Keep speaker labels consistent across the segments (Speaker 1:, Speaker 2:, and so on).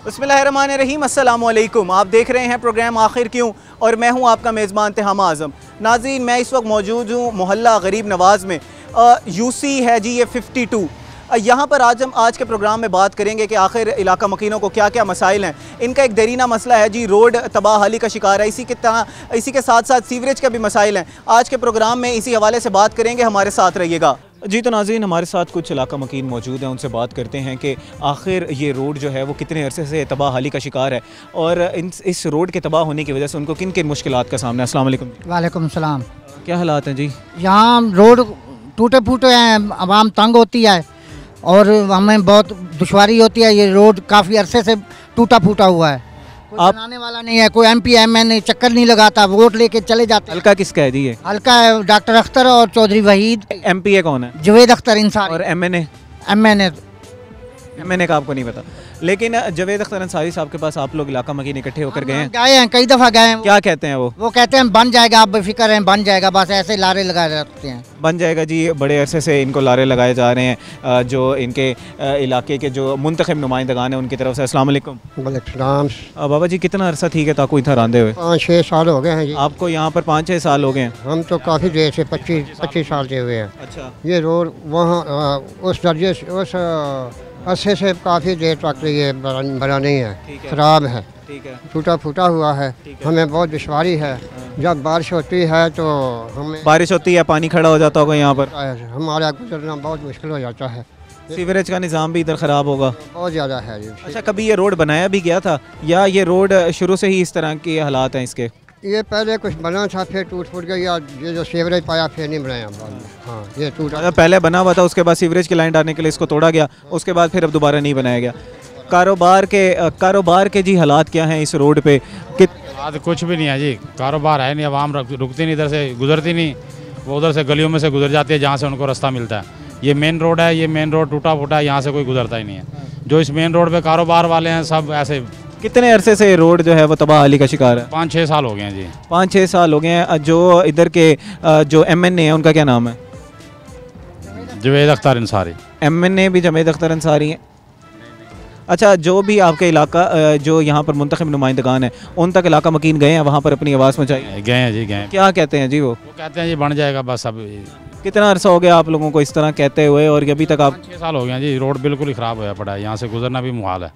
Speaker 1: बिस्मिल्लाहिर्रहमानिर्रहीम, अस्सलामुअलैकुम। आप देख रहे हैं प्रोग्राम आखिर क्यों और मैं हूं आपका मेज़बान तिहाम आज़म। नाज़रीन, मैं इस वक्त मौजूद हूं मोहल्ला गरीब नवाज़ में। यूसी है जी ये 52। यहाँ पर आज के प्रोग्राम में बात करेंगे कि आखिर इलाका मकीनों को क्या क्या मसाइल हैं। इनका एक देरीना मसला है जी, रोड तबाहाली का शिकार है। इसी के साथ साथ सीवरेज का भी मसाइल हैं। आज के प्रोग्राम में इसी हवाले से बात करेंगे, हमारे साथ रहिएगा जी। तो नाज़रीन, हमारे साथ कुछ इलाका मकीन मौजूद हैं, उनसे बात करते हैं कि आखिर ये रोड जो है वो कितने अरसे से तबाहाली का शिकार है और इस रोड के तबाह होने की वजह से उनको किन किन मुश्किलात का सामना है। अस्सलाम वालेकुम।
Speaker 2: वालेकुम सलाम।
Speaker 1: क्या हालात हैं जी?
Speaker 2: यहाँ रोड टूटे फूटे हैं, आवाम तंग होती है और हमें बहुत दुश्वारी होती है। ये रोड काफ़ी अरसे से टूटा फूटा हुआ है, कोई बनाने वाला नहीं है, कोई MP MN चक्कर नहीं लगाता, वोट लेके चले जाते।
Speaker 1: हल्का किसका है जी ये?
Speaker 2: हल्का है डॉक्टर अख्तर और चौधरी वहीद।
Speaker 1: MPA कौन है?
Speaker 2: जवेद अख्तर इंसारी।
Speaker 1: और MNA का आपको नहीं पता, लेकिन जवेद अख्तर अंसारी साहब के पास आप लोग इलाका मकीन इकट्ठे होकर गए हैं?
Speaker 2: गए हैं, कई दफ़ा गए हैं।
Speaker 1: क्या कहते हैं
Speaker 2: वो कहते हैं बन जाएगा, आप बेफिक्र हैं, बन जाएगा, बस ऐसे लारे लगाए रखते हैं।
Speaker 1: बन जाएगा जी। बड़े अरसे से इनको लारे लगाए जा रहे हैं जो इनके इलाके के जो मुंतखब नुमाइंदगान हैं उनकी तरफ से। अस्सलाम वालेकुम।
Speaker 3: वालेकुम।
Speaker 1: बाबा जी, कितना अरसा ठीक है ताकू इधर आंदे हुए?
Speaker 3: 5-6 साल हो गए हैं जी।
Speaker 1: आपको यहाँ पर 5-6 साल हो गए हैं?
Speaker 3: हम तो काफ़ी देर से 25 साल से हुए हैं।
Speaker 1: अच्छा।
Speaker 3: ये रोड वहाँ उस दर्जे से उस अरसे से काफ़ी देर तक ये बना नहीं है, ख़राब है, टूटा फूटा हुआ है। हमें बहुत दुश्वारी है। जब बारिश होती है तो हमें
Speaker 1: बारिश होती है, पानी खड़ा हो जाता होगा यहाँ पर,
Speaker 3: हमारा गुजरना बहुत मुश्किल हो जाता है।
Speaker 1: सीवरेज का निज़ाम भी इधर ख़राब होगा?
Speaker 3: बहुत ज़्यादा है जी।
Speaker 1: अच्छा, कभी ये रोड बनाया भी गया था या ये रोड शुरू से ही इस तरह के हालात हैं इसके?
Speaker 3: ये पहले कुछ बना था, फिर टूट फूट गया। ये जो सीवरेज पाया फिर नहीं बनाया। हाँ, ये टूटा।
Speaker 1: पहले बना हुआ था, उसके बाद सीवरेज की लाइन डालने के लिए इसको तोड़ा गया, उसके बाद फिर अब दोबारा नहीं बनाया गया। कारोबार के जी हालात क्या हैं इस रोड पे?
Speaker 4: आज कुछ भी नहीं है जी, कारोबार है नहीं, आवाम रुकती नहीं, इधर से गुजरती नहीं, वो उधर से गलियों में से गुजर जाती है जहाँ से उनको रास्ता मिलता है। ये मेन रोड है, ये मेन रोड टूटा फूटा है, यहाँ से कोई गुजरता ही नहीं है। जो इस मेन रोड पे कारोबार वाले हैं सब ऐसे।
Speaker 1: कितने अरसे से रोड जो है वो तबाहाली का शिकार है?
Speaker 4: 5-6 साल हो गए हैं जी।
Speaker 1: 5-6 साल हो गए हैं। जो इधर के जो MNA है उनका क्या नाम है?
Speaker 4: जवेद अख्तर अंसारी।
Speaker 1: MNA भी जवेद अख्तर अंसारी हैं? अच्छा, जो भी आपके इलाका जो यहाँ पर मुंतखब नुमाइंदगान है उन तक इलाका मकीन गए हैं, वहाँ पर अपनी आवाज़ पहुँचाई?
Speaker 4: गए हैं जी, गए हैं।
Speaker 1: क्या कहते हैं जी? वो
Speaker 4: कहते हैं जी बन जाएगा बस। अब
Speaker 1: कितना अरसा हो गया आप लोगों को इस तरह कहते हुए और अभी तक? आप
Speaker 4: 6 साल हो गए हैं जी। रोड बिल्कुल ही ख़राब होया पड़ा है, यहाँ से गुजरना भी मुहाल है।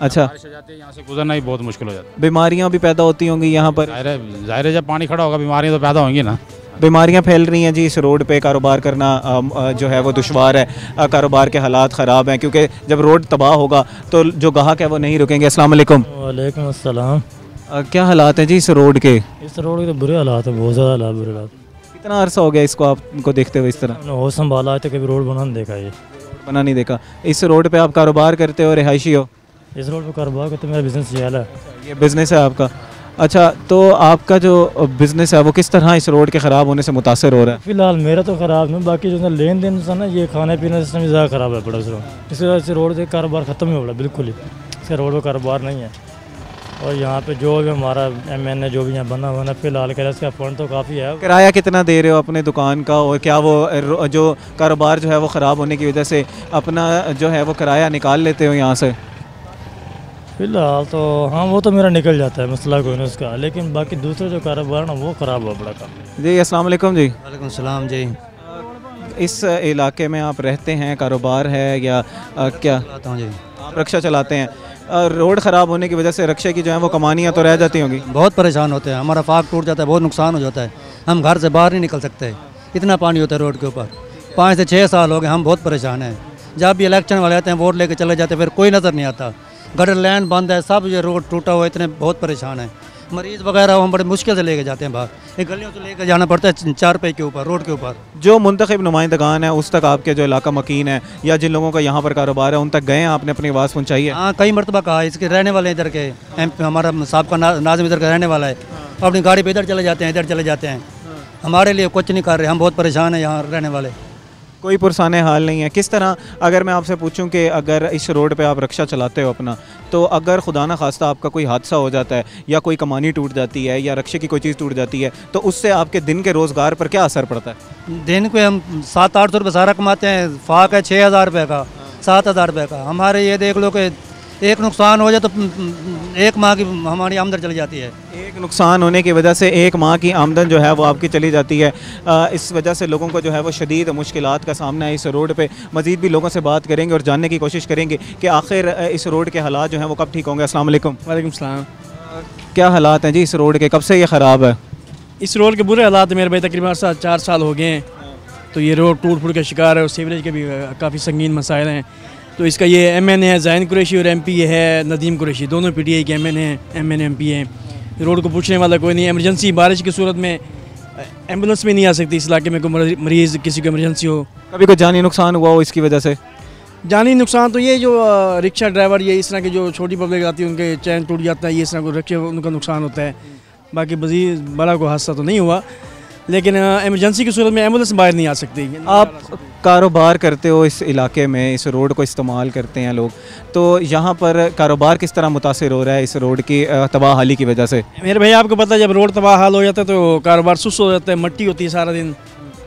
Speaker 1: अच्छा।
Speaker 4: बारिश हो जाती है, यहाँ से गुजरना ही बहुत मुश्किल हो जाता है।
Speaker 1: बीमारियाँ भी पैदा होती होंगी यहाँ पर?
Speaker 4: ज़ाहिर है जब पानी खड़ा होगा बीमारियाँ तो पैदा होंगी ना।
Speaker 1: बीमारियाँ फैल रही हैं जी इस रोड पे। कारोबार करना जो है वो दुश्वार है, कारोबार के हालात ख़राब हैं क्योंकि जब रोड तबाह होगा तो जो ग्राहक है वो नहीं रुकेंगे। अस्सलाम वालेकुम।
Speaker 5: वालेकुम अस्सलाम।
Speaker 1: क्या हालात हैं जी इस रोड के?
Speaker 5: इस रोड के तो बुरे हालात हैं, बहुत ज़्यादा हालात, बुरे हालात।
Speaker 1: कितना अरसा हो गया इसको आपको देखते हुए इस तरह?
Speaker 5: हो संभाला है तो कभी रोड बना नहीं देखा। ये
Speaker 1: बना नहीं देखा। इस रोड पे आप कारोबार करते हो, रिहायशी हो?
Speaker 5: इस रोड पे कारोबार करते, मेरा बिजनेस ये है।
Speaker 1: ये बिज़नेस है आपका? अच्छा, तो आपका जो बिज़नेस है वो किस तरह इस रोड के ख़राब होने से मुतासर हो रहा है?
Speaker 5: फिलहाल मेरा तो ख़राब नहीं, बाकी जो लेन देन था ना, ये खाने पीने सिस्टम ज़्यादा ख़राब है पड़ा। इस वजह से रोड से कारोबार ख़त्म ही हो रहा बिल्कुल ही। इसके रोड पर कारोबार नहीं है। और यहाँ पे जो भी हमारा MNA जो भी यहाँ बना हुआ ना, फिलहाल का इसका फंड तो काफ़ी है।
Speaker 1: किराया कितना दे रहे हो अपने दुकान का और क्या वो जो कारोबार जो है वो ख़राब होने की वजह से अपना जो है वो किराया निकाल लेते हो यहाँ से?
Speaker 5: फिलहाल तो हाँ, वो तो मेरा निकल जाता है, मसला कोई नहीं उसका, लेकिन बाकी दूसरे जो कारोबार ना वो ख़राब हुआ बड़ा काम।
Speaker 1: जी अस्सलाम वालेकुम जी।
Speaker 6: वालेकुम सलाम जी।
Speaker 1: इस इलाके में आप रहते हैं, कारोबार है या क्या?
Speaker 6: चलाता हूँ जी।
Speaker 1: आप रिक्शा चलाते हैं। रोड ख़राब होने की वजह से रिक्शे की जो है वो कमानियाँ तो रह जाती होंगी?
Speaker 6: बहुत परेशान होते हैं, हमारा फाक टूट जाता है, बहुत नुकसान हो जाता है। हम घर से बाहर नहीं निकल सकते, इतना पानी होता है रोड के ऊपर। 5 से 6 साल हो गए, हम बहुत परेशान हैं। जब भी इलेक्शन वाले आते हैं वोट लेके चले जाते हैं, फिर कोई नज़र नहीं आता। गटर लैंड बंद है, सब ये रोड टूटा हुआ है, इतने बहुत परेशान हैं। मरीज़ वगैरह हम बड़े मुश्किल से लेके जाते हैं बाहर, एक गलियों से लेकर जाना पड़ता है 4 पे के ऊपर, रोड के ऊपर।
Speaker 1: जो मुंतखब नुमाइंदगान है उस तक आपके जो इलाका मकीन है या जिन लोगों का यहाँ पर कारोबार है उन तक गए हैं, आपने अपनी आवाज़ पहुँचाई है?
Speaker 6: हाँ, कई मरतबा कहा। इसके रहने वाले इधर के हमारा साहब का नाज़िम इधर का रहने वाला है, अपनी गाड़ी पे इधर चले जाते हैं, इधर चले जाते हैं। हमारे लिए कुछ नहीं कर रहे, हम बहुत परेशान हैं यहाँ रहने वाले।
Speaker 1: कोई पुरसाने हाल नहीं है। किस तरह, अगर मैं आपसे पूछूं कि अगर इस रोड पे आप रिक्शा चलाते हो अपना, तो अगर खुदा न खास्ता आपका कोई हादसा हो जाता है या कोई कमानी टूट जाती है या रिक्शे की कोई चीज़ टूट जाती है, तो उससे आपके दिन के रोज़गार पर क्या असर पड़ता है?
Speaker 6: दिन को हम 700-800 रुपये सारा कमाते हैं, फाक है 6,000 रुपये का, 7,000 रुपये का। हमारे ये देख लो कि एक नुकसान हो जाए तो एक माह की हमारी आमदन चली जाती है।
Speaker 1: एक नुकसान होने की वजह से एक माह की आमदन जो है वो आपकी चली जाती है। इस वजह से लोगों को जो है वो शदीद मुश्किलात का सामना है इस रोड पे। मज़ीद भी लोगों से बात करेंगे और जानने की कोशिश करेंगे कि आखिर इस रोड के हालात जो हैं वो कब ठीक होंगे। अस्सलाम वालेकुम।
Speaker 7: वालेकुम सलाम।
Speaker 1: क्या हालात हैं जी इस रोड के, कब से ये ख़राब है?
Speaker 7: इस रोड के बुरे हालात मेरे भाई तकरीबन 4 साल हो गए हैं। तो ये रोड टूट फूट का शिकार है और सीवरेज के भी काफ़ी संगीन मसाइल हैं। तो इसका ये MN है ज़ाहिन कुरैशी और MP है नदीम कुरैशी, दोनों PTI के MN MP हैं। रोड को पूछने वाला कोई नहीं। एमरजेंसी बारिश की सूरत में एम्बुलेंस भी नहीं आ सकती इस इलाके में, कोई मरीज़ किसी को इमरजेंसी हो।
Speaker 1: कभी कोई जानी नुकसान हुआ हो इसकी वजह से?
Speaker 7: जानी नुकसान तो ये जो रिक्शा ड्राइवर ये इस तरह की जो छोटी पब्लिक आती है उनके चैन टूट जाता है, ये इस तरह को रिक्शे उनका नुकसान होता है। बाकी मज़ीद बड़ा कोई हादसा तो नहीं हुआ, लेकिन इमरजेंसी की सूरत में एम्बुलेंस बाहर नहीं आ सकती।
Speaker 1: आप कारोबार करते हो इस इलाके में, इस रोड को इस्तेमाल करते हैं लोग, तो यहाँ पर कारोबार किस तरह मुतासिर हो रहा है इस रोड की तबाह हाली की वजह से?
Speaker 7: मेरे भाई आपको पता है जब रोड तबाह हाल हो जाता है तो कारोबार सुस्त हो जाता है, मट्टी होती है सारा दिन,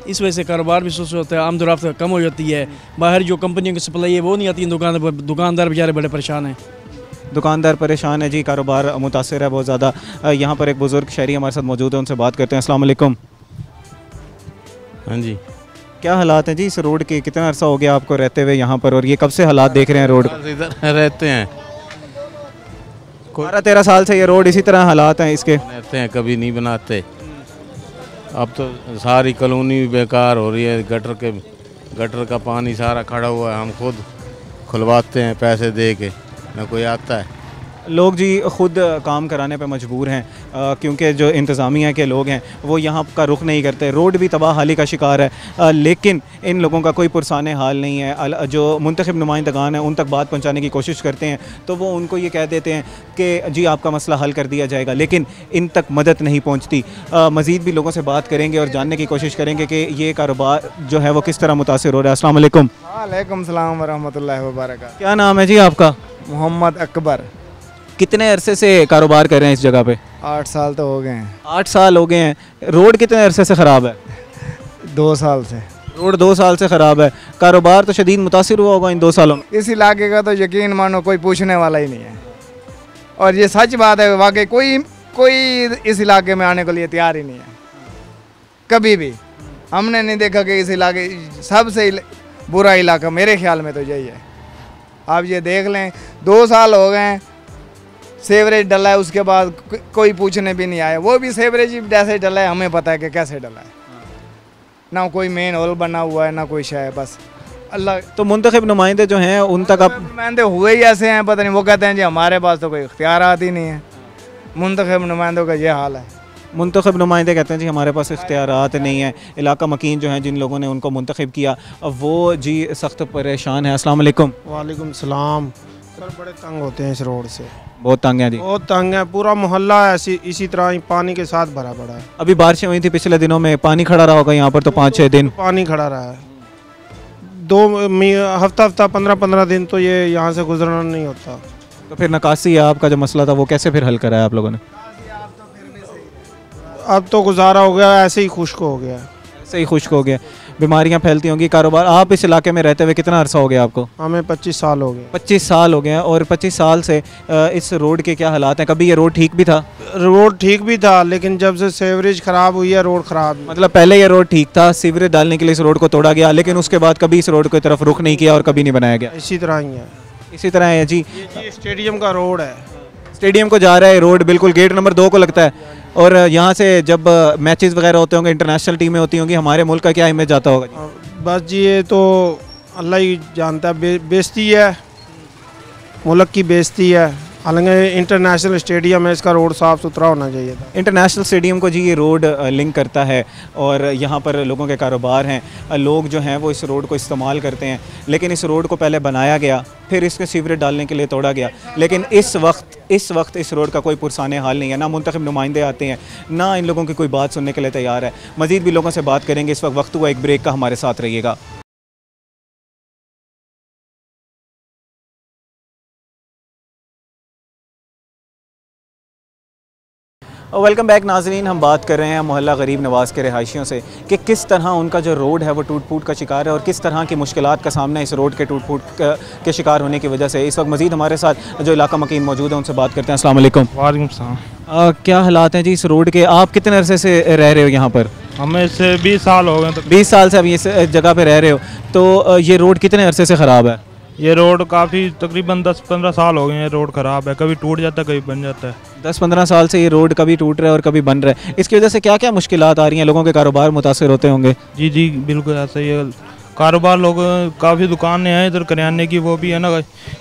Speaker 7: इस वजह से कारोबार भी सुस्त होता है, आमदोरफ्त कम हो जाती है। बाहर जो कंपनियों की सप्लाई है वो नहीं आती, दुकानदार बेचारे बड़े परेशान हैं।
Speaker 1: दुकानदार परेशान है जी, कारोबार मुतासिर है बहुत ज़्यादा। यहाँ पर एक बुज़ुर्ग शहरी हमारे साथ मौजूद है, उनसे बात करते हैं। अस्सलाम वालेकुम।
Speaker 8: हाँ जी,
Speaker 1: क्या हालात हैं जी इस रोड के? कितना अरसा हो गया आपको रहते हुए यहाँ पर, और ये कब से हालात देख रहे हैं रोड को?
Speaker 8: इधर रहते हैं
Speaker 1: 12-13 साल से ये रोड इसी तरह हालात हैं इसके?
Speaker 8: रहते हैं, कभी नहीं बनाते। अब तो सारी कॉलोनी भी बेकार हो रही है, गटर का पानी सारा खड़ा हुआ है, हम खुद खुलवाते हैं पैसे दे के, ना कोई आता है।
Speaker 1: लोग जी ख़ुद काम कराने पे मजबूर हैं क्योंकि जो इंतज़ामिया के लोग हैं वो यहाँ का रुख नहीं करते। रोड भी तबाह हाली का शिकार है, लेकिन इन लोगों का कोई पुरसान हाल नहीं है। जो मुंतखब नुमाइंदगान हैं उन तक बात पहुँचाने की कोशिश करते हैं तो वो उनको ये कह देते हैं कि जी आपका मसला हल कर दिया जाएगा, लेकिन इन तक मदद नहीं पहुँचती। मज़ीद भी लोगों से बात करेंगे और जानने की कोशिश करेंगे कि ये कारोबार जो है वो किस तरह मुतासिर हो रहा है। अस्सलाम वालेकुम।
Speaker 9: वालेकुम सलाम वरहमतुल्लाहि वबरकातुहू।
Speaker 1: क्या नाम है जी आपका?
Speaker 9: मोहम्मद अकबर।
Speaker 1: कितने अरसे से कारोबार कर रहे हैं इस जगह पे?
Speaker 9: 8 साल तो हो गए हैं।
Speaker 1: 8 साल हो गए हैं। रोड कितने अरसे से ख़राब है?
Speaker 9: 2 साल से।
Speaker 1: रोड 2 साल से ख़राब है। कारोबार तो शदीद मुतासिर हुआ होगा इन 2 सालों में।
Speaker 9: इस इलाके का तो यकीन मानो कोई पूछने वाला ही नहीं है, और ये सच बात है वाकई। कोई इस इलाके में आने के लिए तैयार ही नहीं है। कभी भी हमने नहीं देखा कि इस इलाके सबसे बुरा इलाका मेरे ख्याल में तो यही है। आप ये देख लें 2 साल हो गए हैं, सेवरेज डला है, उसके बाद कोई पूछने भी नहीं आया। वो भी सेवरेज जैसे डला है, हमें पता है कि कैसे डला है, ना कोई मेन होल बना हुआ है ना कोई शय, बस अल्लाह।
Speaker 1: तो मुंतखब नुमाइंदे जो हैं उन तक आप
Speaker 9: नुमाइंदे हुए ही ऐसे हैं, पता नहीं। वो कहते हैं जी हमारे पास तो कोई इख्तियारात ही नहीं है। मुंतखब नुमाइंदों का ये हाल है।
Speaker 1: मुंतखब नुमाइंदे कहते हैं जी हमारे पास इख्तियारात नहीं है। इलाका मकीन जो हैं जिन लोगों ने उनको मुंतखब किया वो जी सख्त परेशान है। अस्सलाम वालेकुम।
Speaker 10: वालेकुम सलाम। सर बड़े तंग होते हैं इस रोड से,
Speaker 1: बहुत तंग है जी,
Speaker 10: बहुत तंग है। पूरा मोहल्ला ऐसी इसी तरह ही पानी के साथ भरा पड़ा है।
Speaker 1: अभी बारिशें हुई थी पिछले दिनों में, पानी खड़ा रहा होगा यहाँ पर तो 5-6 दिन
Speaker 10: पानी खड़ा रहा है। 2 हफ्ता 15-15 दिन तो ये यहाँ से गुजरना नहीं होता।
Speaker 1: तो फिर निकासी आपका जो मसला था वो कैसे फिर हल करा है आप लोगों ने?
Speaker 10: अब तो गुजारा हो गया, ऐसे ही खुश्क हो गया।
Speaker 1: ऐसे ही खुश्क हो गया। बीमारियां फैलती होंगी। कारोबार, आप इस इलाके में रहते हुए कितना अरसा हो गया आपको?
Speaker 10: हमें 25 साल हो गए।
Speaker 1: 25 साल हो गए हैं। और 25 साल से इस रोड के क्या हालात हैं? कभी ये रोड ठीक भी था?
Speaker 10: रोड ठीक भी था, लेकिन जब से सीवरेज ख़राब हुई है रोड ख़राब।
Speaker 1: मतलब पहले ये रोड ठीक था, सीवरेज डालने के लिए इस रोड को तोड़ा गया, लेकिन उसके बाद कभी इस रोड की तरफ रुख नहीं किया और कभी नहीं बनाया गया।
Speaker 10: इसी तरह ही है।
Speaker 1: इसी तरह है जी।
Speaker 10: ये स्टेडियम का रोड है,
Speaker 1: स्टेडियम को जा रहा है रोड, बिल्कुल गेट नंबर 2 को लगता है। और यहाँ से जब मैचेस वगैरह होते होंगे, इंटरनेशनल टीमें होती होंगी, हमारे मुल्क का क्या इमेज जाता होगा जी?
Speaker 10: बस जी ये तो अल्लाह ही जानता है। बेइज्जती है, मुल्क की बेइज्जती है। हालांकि इंटरनेशनल स्टेडियम है, इसका रोड साफ़ सुथरा होना चाहिए था।
Speaker 1: इंटरनेशनल स्टेडियम को जी ये रोड लिंक करता है और यहाँ पर लोगों के कारोबार हैं। लोग जो हैं वो इस रोड को इस्तेमाल करते हैं, लेकिन इस रोड को पहले बनाया गया, फिर इसके सीवरेज डालने के लिए तोड़ा गया। लेकिन इस वक्त इस रोड का कोई पुरसाने हाल नहीं है। ना मुंतखब नुमाइंदे आते हैं, ना इन लोगों की कोई बात सुनने के लिए तैयार है। मज़ीद भी लोगों से बात करेंगे। इस वक्त हुआ एक ब्रेक का, हमारे साथ रहिएगा। वेलकम बैक नाजरीन। हम बात कर रहे हैं मोहल्ला गरीब नवाज़ के रहायशियों से कि किस तरह उनका जो रोड है वो टूट फूट का शिकार है और किस तरह की मुश्किलात का सामना इस रोड के टूट फूट के शिकार होने की वजह से। इस वक्त मज़ीद हमारे साथ जो इलाका मकीन मौजूद है उनसे बात करते हैं। अस्सलाम वालेकुम।
Speaker 11: वालेकुम सलाम।
Speaker 1: क्या हालात हैं जी इस रोड के? आप कितने अरसे से रह रहे हो यहाँ पर?
Speaker 11: हमें इससे 20 साल हो गए। तो
Speaker 1: 20 साल से अब इस जगह पे रह रहे हो, तो ये रोड कितने अरसे से ख़राब है?
Speaker 11: ये रोड काफ़ी तकरीबन 10-15 साल हो गए हैं। रोड ख़राब है, कभी टूट जाता है कभी बन जाता है।
Speaker 1: 10-15 साल से ये रोड कभी टूट रहा है और कभी बन रहा है। इसकी वजह से क्या क्या मुश्किलात आ रही हैं? लोगों के कारोबार मुतासर होते होंगे?
Speaker 11: जी जी बिल्कुल ऐसा ही है। कारोबार लोग काफ़ी दुकानें हैं इधर करियाने की, वो भी है ना,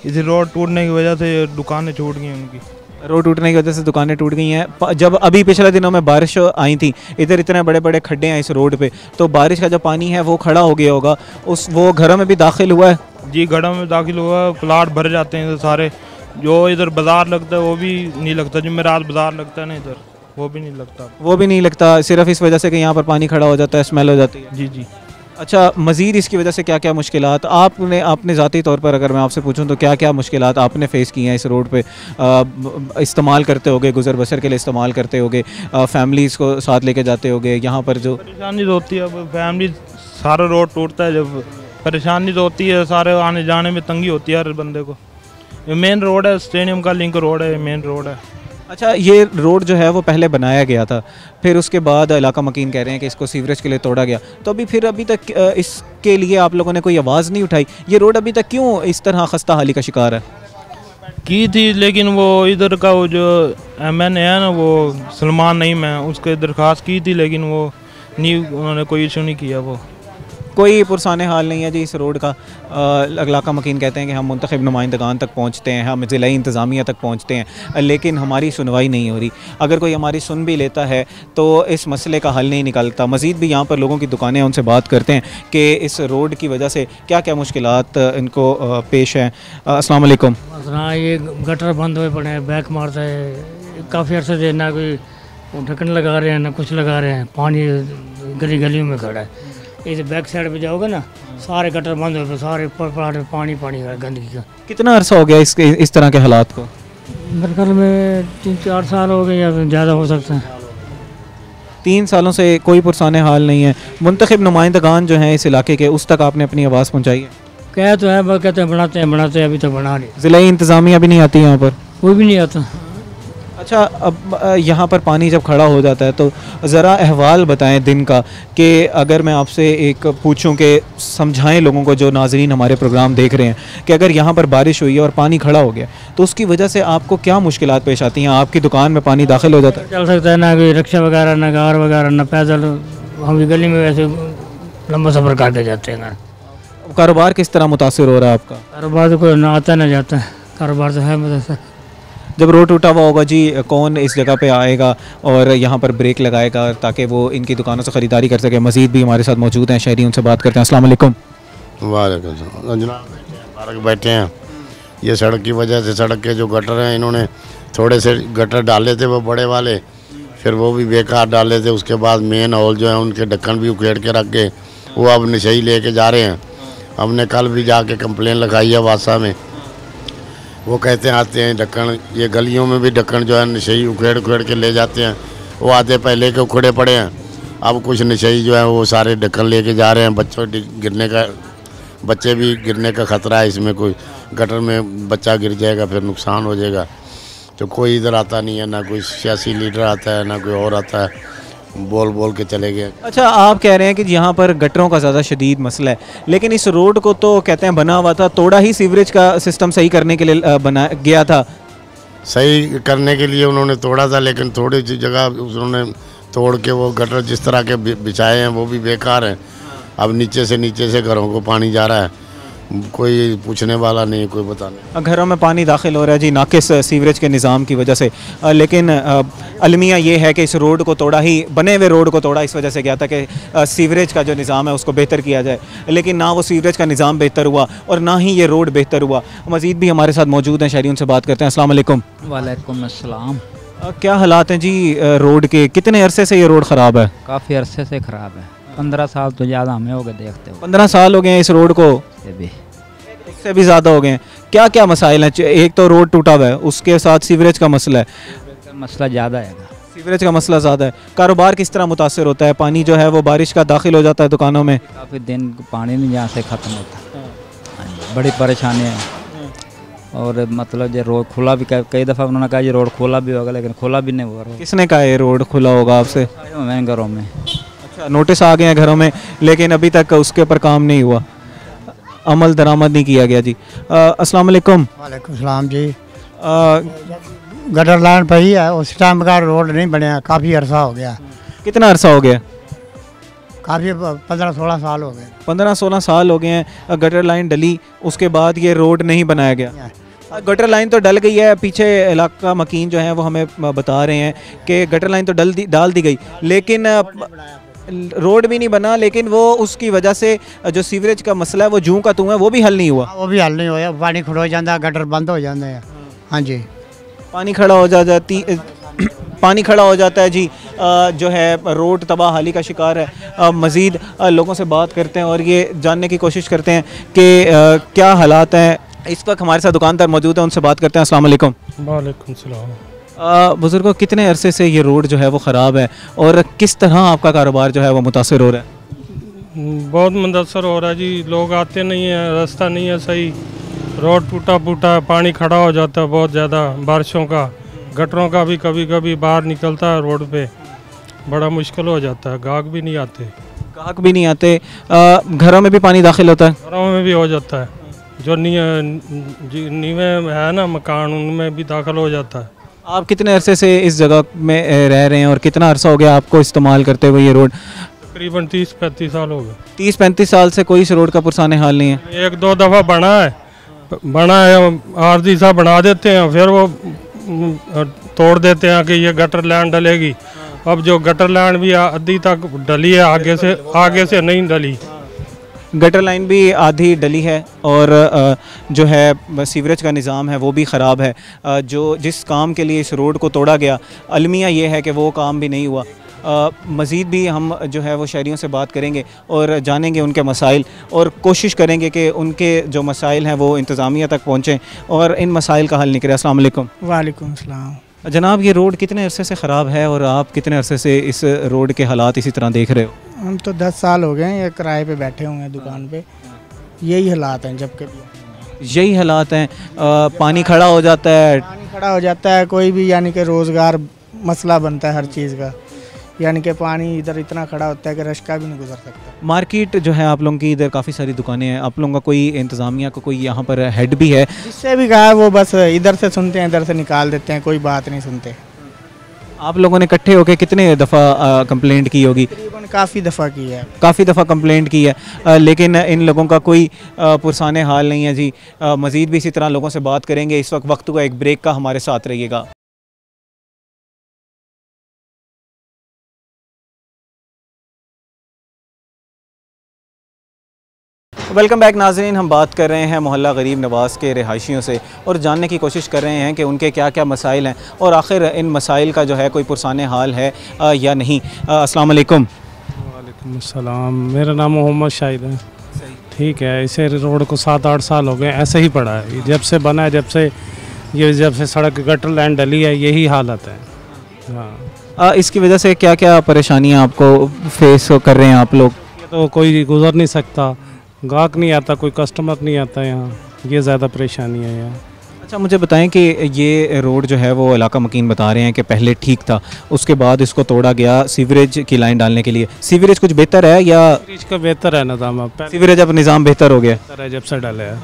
Speaker 11: इसी रोड टूटने की वजह से दुकानें छूट गई उनकी।
Speaker 1: रोड टूटने की वजह से दुकानें टूट गई हैं। जब अभी पिछले दिनों में बारिश आई थी, इधर इतने बड़े बड़े खड्डे हैं इस रोड पे, तो बारिश का जो पानी है वो खड़ा हो गया होगा, वो घरों में भी दाखिल हुआ है?
Speaker 11: जी घरों में दाखिल हुआ है, प्लाट भर जाते हैं इधर सारे। जो इधर बाज़ार लगता है वो भी नहीं लगता, जुमेरात बाज़ार लगता है ना इधर, वो भी नहीं लगता।
Speaker 1: वो भी नहीं लगता सिर्फ इस वजह से कि यहाँ पर पानी खड़ा हो जाता है, स्मेल हो जाती है।
Speaker 11: जी जी।
Speaker 1: अच्छा, मज़ीद इसकी वजह से क्या क्या मुश्किलात आपने ज़ाती तौर पर अगर मैं आपसे पूछूं तो क्या क्या मुश्किलात आपने फ़ेस की हैं इस रोड पे? इस्तेमाल करते होगे, गुज़र बसर के लिए इस्तेमाल करते होगे, फैमिलीज़ को साथ लेके जाते होगे, यहाँ पर जो
Speaker 11: परेशानी तो होती है। अब फैमिली सारा रोड टूटता है, जब परेशानी तो होती है, सारे आने जाने में तंगी होती है हर बंदे को। ये मेन रोड है, स्टेडियम का लिंक रोड है, मेन रोड है।
Speaker 1: अच्छा, ये रोड जो है वो पहले बनाया गया था, फिर उसके बाद इलाका मकीन कह रहे हैं कि इसको सीवरेज के लिए तोड़ा गया, तो अभी तक इसके लिए आप लोगों ने कोई आवाज़ नहीं उठाई? ये रोड अभी तक क्यों इस तरह खस्ता हाली का शिकार है?
Speaker 11: की थी, लेकिन वो इधर का वो जो MNA है ना, वो सलमान नईम है, उसके दरख्वास्त की थी, लेकिन वो नहीं, उन्होंने कोई इशू नहीं किया। वो
Speaker 1: कोई पुरसाने हाल नहीं है जी इस रोड का। इलाका मकीन कहते हैं कि हम मुंतखब नुमाइंदगान तक पहुँचते हैं, हम ज़िलाई इंतज़ामिया तक पहुँचते हैं, लेकिन हमारी सुनवाई नहीं हो रही। अगर कोई हमारी सुन भी लेता है तो इस मसले का हल नहीं निकलता। मज़ीद भी यहाँ पर लोगों की दुकानें हैं, उनसे बात करते हैं कि इस रोड की वजह से क्या क्या मुश्किलात इनको पेश हैं। अस्सलाम वालेकुम।
Speaker 12: हाँ, ये गटर बंद हुए पड़े हैं, बैक मारता है काफ़ी अर्से से, ना कोई ढक्कन लगा रहे हैं ना कुछ लगा रहे हैं, पानी गली गलियों में खड़ा है। इस बैक साइड पे जाओगे ना, सारे गटर बंद हुए, सारे प्लाट में पानी है गंदगी का।
Speaker 1: कितना अरसा हो गया इस तरह के हालात को?
Speaker 12: मेरे ख्याल में 3-4 साल हो गए या ज़्यादा हो सकता है।
Speaker 1: 3 सालों से कोई पुरसाने हाल नहीं है। मुंतखब नुमाइंदगान जो हैं इस इलाके के, उस तक आपने अपनी आवाज़ पहुँचाई है?
Speaker 12: कह तो है, कहते हैं बनाते हैं, अभी तक बना नहीं।
Speaker 1: ज़िलाई इंतज़ामिया भी नहीं आती यहाँ पर?
Speaker 12: कोई भी नहीं आता।
Speaker 1: अच्छा, अब यहाँ पर पानी जब खड़ा हो जाता है तो ज़रा अहवाल बताएं दिन का, कि अगर मैं आपसे एक पूछूं कि समझाएं लोगों को जो नाजरीन हमारे प्रोग्राम देख रहे हैं कि अगर यहाँ पर बारिश हुई है और पानी खड़ा हो गया तो उसकी वजह से आपको क्या मुश्किलात पेश आती हैं? आपकी दुकान में पानी दाखिल हो जाता है?
Speaker 12: चल सकता है ना कोई रिक्शा वगैरह, ना कार वगैरह, ना पैदल, हम गली में वैसे लंबा सफ़र करके जाते हैं।
Speaker 1: कारोबार किस तरह मुतासर हो रहा है आपका?
Speaker 12: कारोबार तो कोई ना आता ना जाता है, कारोबार तो है मुतासर।
Speaker 1: जब रोड टूटा हुआ होगा जी, कौन इस जगह पे आएगा और यहाँ पर ब्रेक लगाएगा ताकि वो इनकी दुकानों से ख़रीदारी कर सके? मज़ीद भी हमारे साथ मौजूद हैं शहरी, उनसे बात करते हैं। अस्सलाम वालेकुम।
Speaker 13: वालेकुम जनाब, बैठे हैं। ये सड़क की वजह से, सड़क के जो गटर हैं, इन्होंने थोड़े से गटर डाले थे वो बड़े वाले, फिर वो भी बेकार डाले थे। उसके बाद मेन हॉल जो है उनके ढक्कन भी उखेड़ के रख के वो अब नशई लेके जा रहे हैं। हमने कल भी जाके कंप्लेन लगाई है वासा में, वो कहते हैं आते हैं ढक्कन, ये गलियों में भी ढक्कन जो है नशई उखेड़ के ले जाते हैं। वो आधे पहले के उखड़े पड़े हैं, अब कुछ नशई जो है वो सारे ढक्कन लेके जा रहे हैं। बच्चे भी गिरने का ख़तरा है इसमें, कोई गटर में बच्चा गिर जाएगा फिर नुकसान हो जाएगा। तो कोई इधर आता नहीं है, ना कोई सियासी लीडर आता है, ना कोई और आता है, बोल के चले गए।
Speaker 1: अच्छा, आप कह रहे हैं कि यहाँ पर गटरों का ज़्यादा शदीद मसला है, लेकिन इस रोड को तो कहते हैं बना हुआ था, तोड़ा ही सीवरेज का सिस्टम सही करने के लिए बनाया गया था।
Speaker 13: सही करने के लिए उन्होंने तोड़ा था, लेकिन थोड़ी सी जगह उन्होंने तोड़ के वो गटर जिस तरह के बिछाए हैं वो भी बेकार हैं। अब नीचे से घरों को पानी जा रहा है, कोई पूछने वाला नहीं, कोई बताने।
Speaker 1: घरों में पानी दाखिल हो रहा है जी नाकिस सीवरेज के निज़ाम की वजह से, लेकिन अलमिया ये है कि इस रोड को तोड़ा ही, बने हुए रोड को तोड़ा इस वजह से गया था कि सीवरेज का जो निज़ाम है उसको बेहतर किया जाए, लेकिन ना वो सीवरेज का निज़ाम बेहतर हुआ और ना ही ये रोड बेहतर हुआ। मज़ीद भी हमारे साथ मौजूद हैं शहरी, उनसे बात करते हैं। अस्सलाम वालेकुम।
Speaker 14: वालेकुम अस्सलाम।
Speaker 1: क्या हालात हैं जी रोड के? कितने अरसे से ये रोड ख़राब है?
Speaker 14: काफ़ी अरसे से ख़राब है, 15 साल तो ज़्यादा हमें हो गए देखते हो।
Speaker 1: 15 साल हो गए हैं इस रोड को? इससे भी ज़्यादा हो गए हैं। क्या क्या मसाइल हैं? एक तो रोड टूटा हुआ है, उसके साथ सीवरेज का मसला है।
Speaker 14: मसला ज़्यादा है।
Speaker 1: सीवरेज का मसला ज़्यादा है। कारोबार किस तरह मुतासर होता है? पानी जो है वो बारिश का दाखिल हो जाता है दुकानों में,
Speaker 14: काफ़ी दिन पानी नहीं यहाँ से ख़त्म होता। हाँ जी, बड़ी परेशानी है। और मतलब ये रोड खुला भी कई दफ़ा उन्होंने कहा ये रोड खुला भी होगा, लेकिन खुला भी नहीं हुआ।
Speaker 1: किसने कहा ये रोड खुला होगा आपसे?
Speaker 14: मैंने घरों में।
Speaker 1: अच्छा, नोटिस आ गए हैं घरों में, लेकिन अभी तक उसके ऊपर काम नहीं हुआ, अमल दरामद नहीं किया गया जी। अस्सलाम वालेकुम।
Speaker 2: वालेकुम सलाम जी। गटर लाइन पर ही है, उस टाइम का रोड नहीं बनया, काफ़ी अरसा हो गया।
Speaker 1: कितना अरसा हो गया?
Speaker 2: काफ़ी 15-16 साल हो गए।
Speaker 1: 15-16 साल हो गए हैं। गटर लाइन डली, उसके बाद ये रोड नहीं बनाया गया। गटर लाइन तो डल गई है, पीछे इलाका मकीन जो है वो हमें बता रहे हैं कि गटर लाइन तो डाल दी गई, लेकिन रोड भी नहीं बना। लेकिन वो उसकी वजह से जो सीवरेज का मसला है वो जूं का तूं है, वो भी हल नहीं हुआ।
Speaker 2: वो भी हल नहीं होया, पानी खड़ो जाता, गटर बंद हो जाते हैं। हाँ जी,
Speaker 1: पानी खड़ा हो जाता है जी। जो है रोड तबाहाली का शिकार है। मज़ीद लोगों से बात करते हैं और ये जानने की कोशिश करते हैं कि क्या हालात हैं। इस वक्त हमारे साथ दुकानदार मौजूद है, उनसे बात करते हैं। अस्सलाम वालेकुम।
Speaker 11: वालेकुम सलाम।
Speaker 1: बुज़ुर्गों, कितने अरसे से ये रोड जो है वो ख़राब है और किस तरह आपका कारोबार जो है वो मुतासर हो रहा है?
Speaker 11: बहुत मुतासर हो रहा है जी। लोग आते नहीं हैं, रास्ता नहीं है सही, रोड टूटा फूटा है, पानी खड़ा हो जाता है बहुत ज़्यादा बारिशों का। गटरों का भी कभी कभी बाहर निकलता है रोड पे, बड़ा मुश्किल हो जाता है। गाहक भी नहीं आते। घरों में भी पानी दाखिल होता है? घरों में भी हो जाता है, जो नीवे है ना मकान, उनमें भी दाखिल हो जाता है।
Speaker 1: आप कितने अरसे से इस जगह में रह रहे हैं और कितना अरसा हो गया आपको इस्तेमाल करते हुए ये रोड?
Speaker 11: तकरीबन 30-35 साल हो गए।
Speaker 1: 30-35 साल से कोई इस रोड का पुरसाने हाल नहीं है?
Speaker 11: 1-2 दफ़ा बना है, आरजी सा बना देते हैं, फिर वो तोड़ देते हैं कि ये गटर लाइन डलेगी। अब जो गटर लाइन भी आधी तक डली है, आगे से नहीं डली।
Speaker 1: गटर लाइन भी आधी डली है और जो है सीवरेज का निज़ाम है वो भी ख़राब है। जो जिस काम के लिए इस रोड को तोड़ा गया, अलमिया ये है कि वो काम भी नहीं हुआ। मज़ीद भी हम जो है वो शहरियों से बात करेंगे और जानेंगे उनके मसाइल और कोशिश करेंगे कि उनके जो मसाइल हैं वो इंतज़ामिया तक पहुँचें और इन मसाइल का हल निकले। अस्सलाम वालेकुम।
Speaker 15: वालेकुम सलाम।
Speaker 1: जनाब, ये रोड कितने अरसे से ख़राब है और आप कितने अरसे से इस रोड के हालात इसी तरह देख रहे हो?
Speaker 15: हम तो 10 साल हो गए हैं, ये किराए पे बैठे हुए हैं दुकान पे। यही हालात हैं, जब कभी
Speaker 1: यही हालात हैं। पानी खड़ा हो जाता है,
Speaker 15: कोई भी यानी कि रोज़गार मसला बनता है हर चीज़ का। यानी कि पानी इधर इतना खड़ा होता है कि रश्का भी नहीं गुजर सकता।
Speaker 1: मार्केट जो है आप लोगों की इधर काफ़ी सारी दुकानें हैं, आप लोगों का कोई इंतज़ामिया का कोई यहाँ पर हेड भी है?
Speaker 15: जिससे भी कहा वो बस इधर से सुनते हैं, इधर से निकाल देते हैं, कोई बात नहीं सुनते।
Speaker 1: आप लोगों ने इकट्ठे होकर कितने दफ़ा कंप्लेंट की होगी?
Speaker 15: तकरीबन काफ़ी दफ़ा की है।
Speaker 1: काफ़ी दफ़ा कंप्लेंट की है, लेकिन इन लोगों का कोई पुरसाने हाल नहीं है जी। मज़ीद भी इसी तरह लोगों से बात करेंगे। इस वक्त हुआ एक ब्रेक का, हमारे साथ रहिएगा। वेलकम बैक नाज़रीन। हम बात कर रहे हैं मोहल्ला गरीब नवाज़ के रिहायशियों से और जानने की कोशिश कर रहे हैं कि उनके क्या क्या मसाइल हैं और आखिर इन मसाइल का जो है कोई पुरसाने हाल है या नहीं। अस्सलाम वालेकुम।
Speaker 11: वालेकुम अस्सलाम। मेरा नाम मोहम्मद शाहिद है। ठीक है, इसे रोड को 7-8 साल हो गए, ऐसे ही पड़ा है। जब से बना है, जब से सड़क गटर लाइन डली है, यही हालत है। हाँ,
Speaker 1: इसकी वजह से क्या क्या परेशानियाँ आपको फेस कर रहे हैं आप लोग?
Speaker 11: तो कोई गुजर नहीं सकता, गाहक नहीं आता, कोई कस्टमर नहीं आता यहाँ, ये ज़्यादा परेशानी है यहाँ।
Speaker 1: अच्छा, मुझे बताएं कि ये रोड जो है वो इलाका मकीन बता रहे हैं कि पहले ठीक था, उसके बाद इसको तोड़ा गया सीवरेज की लाइन डालने के लिए। सीवरेज कुछ बेहतर है या?
Speaker 11: सीवरेज का बेहतर है निज़ाम,
Speaker 1: सीवरेज अब निज़ाम बेहतर हो गया
Speaker 11: है जब से डाले है।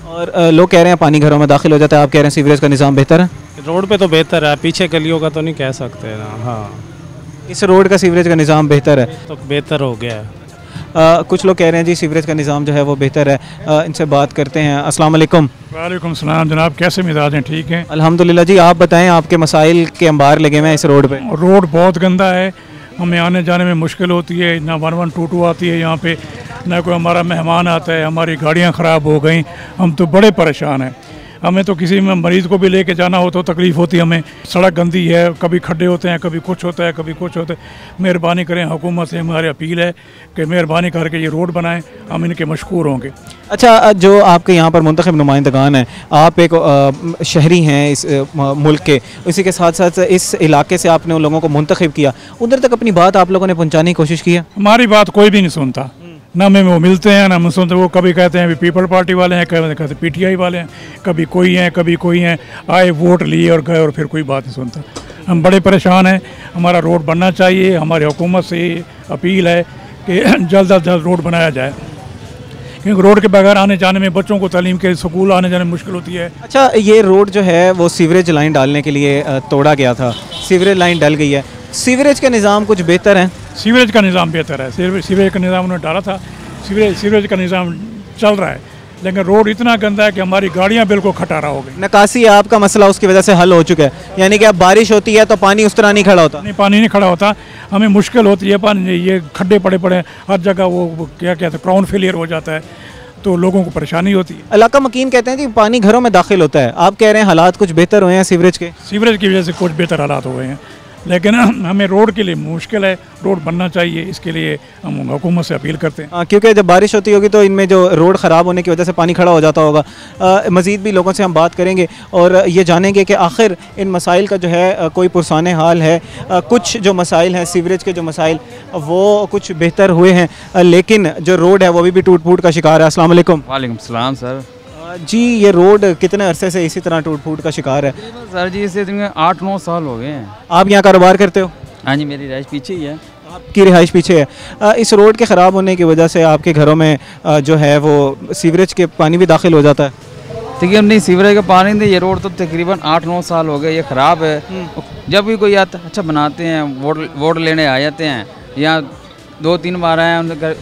Speaker 1: और लोग कह रहे हैं पानी घरों में दाखिल हो जाता है, आप कह रहे हैं सीवरेज का निज़ाम बेहतर है?
Speaker 11: रोड पे तो बेहतर है, पीछे गलियों का तो नहीं कह सकते ना। हाँ,
Speaker 1: इस रोड का सीवरेज का निज़ाम बेहतर है?
Speaker 11: तो बेहतर हो गया है।
Speaker 1: कुछ लोग कह रहे हैं जी सीवरेज का निज़ाम जो है वो बेहतर है। इनसे बात करते हैं। अस्सलाम वालेकुम।
Speaker 16: वालेकुम सलाम जनाब, कैसे मिजाज हैं? ठीक हैं
Speaker 1: अल्हम्दुलिल्लाह जी। आप बताएं, आपके मसाइल के अंबार लगे हुए हैं इस रोड पे?
Speaker 16: रोड बहुत गंदा है, हमें आने जाने में मुश्किल होती है, ना 1122 आती है यहाँ पे, ना कोई हमारा मेहमान आता है, हमारी गाड़ियाँ ख़राब हो गई, हम तो बड़े परेशान हैं। हमें तो किसी में मरीज़ को भी लेके जाना हो तो तकलीफ़ होती है हमें। सड़क गंदी है, कभी खड्डे होते हैं, कभी कुछ होता है, कभी कुछ होता है। मेहरबानी करें, हुकूमत से हमारी अपील है कि मेहरबानी करके ये रोड बनाएं, हम इनके मशकूर होंगे।
Speaker 1: अच्छा, जो आपके यहाँ पर मुंतखब नुमाइंदगान हैं, आप एक शहरी हैं इस मुल्क के, इसी के साथ साथ इस इलाके से आपने उन लोगों को मुंतखब किया, उधर तक अपनी बात आप लोगों ने पहुँचाने की कोशिश की है?
Speaker 16: हमारी बात कोई भी नहीं सुनता, ना में वो मिलते हैं ना हम सुनते। वो कभी कहते हैं पीपल पार्टी वाले हैं, कभी कहते हैं PTI वाले हैं, कभी कोई हैं कभी कोई हैं, आए वोट लिए और गए और फिर कोई बात नहीं सुनता। हम बड़े परेशान हैं, हमारा रोड बनना चाहिए। हमारी हुकूमत से अपील है कि जल्द अज जल्द रोड बनाया जाए, क्योंकि रोड के बगैर आने जाने में, बच्चों को तालीम के स्कूल आने जाने में मुश्किल होती है।
Speaker 1: अच्छा, ये रोड जो है वो सीवरेज लाइन डालने के लिए तोड़ा गया था, सीवरेज लाइन डल गई है, सीवरेज का निज़ाम कुछ बेहतर है?
Speaker 16: सीवरेज का निज़ाम बेहतर है, सीवरेज का निज़ाम उन्होंने डाला था, सीवरेज का निज़ाम चल रहा है, लेकिन रोड इतना गंदा है कि हमारी गाड़ियाँ बिल्कुल खटारा हो गई।
Speaker 1: निकासी आपका मसला उसकी वजह से हल हो चुका है, यानी कि अब बारिश होती है तो पानी उस तरह नहीं खड़ा होता?
Speaker 16: नहीं, पानी नहीं खड़ा होता, हमें मुश्किल होती है पानी, ये खड्डे पड़े पड़े हर जगह, वो क्या कहते हैं क्राउन फेलियर हो जाता है, तो लोगों को परेशानी होती है।
Speaker 1: इलाका मकीन कहते हैं कि पानी घरों में दाखिल होता है, आप कह रहे हैं हालात कुछ बेहतर हुए हैं सीवरेज के?
Speaker 16: सीवरेज की वजह से कुछ बेहतर हालात हो गए हैं, लेकिन हमें रोड के लिए मुश्किल है, रोड बनना चाहिए, इसके लिए हम हुकूमत से अपील करते हैं।
Speaker 1: क्योंकि जब बारिश होती होगी तो इनमें जो रोड ख़राब होने की वजह से पानी खड़ा हो जाता होगा। मज़ीद भी लोगों से हम बात करेंगे और ये जानेंगे कि आखिर इन मसाइल का जो है कोई पुरसाने हाल है। कुछ जो मसाइल हैं सीवरेज के, जो मसाइल वो कुछ बेहतर हुए हैं, लेकिन जो रोड है वो अभी भी टूट फूट का शिकार है। अस्सलाम वालेकुम।
Speaker 17: वालेकुम सलाम सर।
Speaker 1: जी, ये रोड कितने अरसे से इसी तरह टूट फूट का शिकार है?
Speaker 17: सर जी इसे 8-9 साल हो गए हैं।
Speaker 1: आप यहाँ कारोबार करते हो?
Speaker 17: हाँ जी, मेरी रिहाइश पीछे ही है।
Speaker 1: आपकी रिहाइश पीछे है। इस रोड के ख़राब होने की वजह से आपके घरों में जो है वो सीवरेज के पानी भी दाखिल हो जाता है?
Speaker 17: तकरीबन नहीं, सीवरेज का पानी नहीं, ये रोड तो तकरीबन 8-9 साल हो गए ये ख़राब है। जब भी कोई आता अच्छा बनाते हैं, वोट लेने आ जाते हैं, यहाँ 2-3 बार आए, उनसे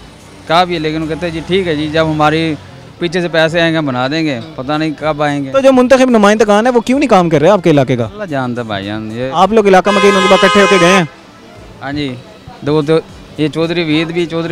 Speaker 17: कहा भी है, लेकिन वो कहते हैं जी ठीक है जी, जब हमारी पीछे से पैसे आएंगे बना देंगे, पता नहीं कब आएंगे।
Speaker 1: तो जो मुंतखब नुमाइंदगान है वो क्यों नहीं काम कर रहे हैं आपके इलाके का?
Speaker 17: अल्लाह जानता भाईजान। ये
Speaker 1: आप लोग इलाका मकीनों के पास इकट्ठे होकर गए हैं?
Speaker 17: हाँ जी, दो तो ये चौधरी